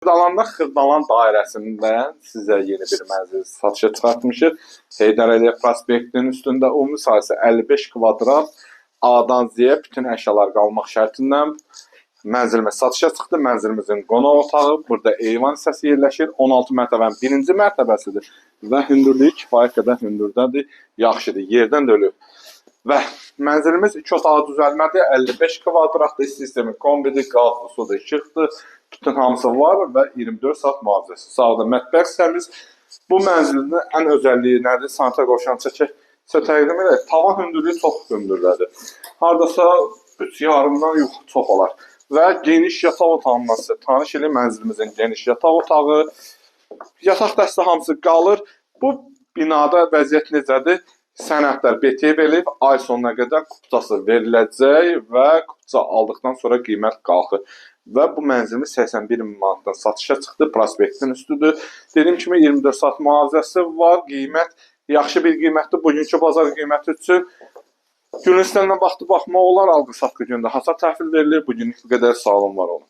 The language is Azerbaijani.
Xırdalanda Xırdalan dairəsində sizə yeni bir mənzil satışa çıxartmışıq. Heydər Əliyev prospektinin üstündə ümumi sahəsi 55 kvadrat, A-dan Z-yə bütün əşyalar qalmaq şərtilə mənzilimiz satışa çıxdı. Mənzilimizin qonaq otağı, burada eyvan hissəsi yerləşir. 16 mərtəbənin birinci mərtəbəsidir və hündürlüyü kifayət qədər hündürdədir, yaxşıdır, yerdən də ölüb. Və mənzilimiz 2 otağı düzəlmədir, 55 kvadratdır, sistemi kombidir, qazlı, suda işıqdır, bütün hamısı var və 24 saat mühafizəsi. Sağda mətbəx hissəmiz. Bu mənzilin ən özəlliyi nədir? Sanitar qovşanı təqdim edək. Tavan hündürlüyü çox hündürdədir. Hardasa 3 yarımdan yuxu çox olar. Və geniş yataq otağından sizə tanış edin. Mənzilimizin geniş yataq otağı, yataq dəstə hamısı qalır. Bu binada vəziyyət necədir? Sənədlər BT verilib, ay sonuna qədər kupçası veriləcək və kupça aldıqdan sonra qiymət qalxır. Və bu mənzilimiz 81 min manatdan satışa çıxdı, prospektin üstüdür. Dediyim kimi 24 saat mühafizəsi var, qiymət yaxşı bir qiymətdir. Bugünkü bazar qiyməti üçün gün üstəndən vaxtı baxmaq olar, alqı-satqı gündə hasar təhvil verilir. Bugünlük bu qədər, sağ olun, var olun.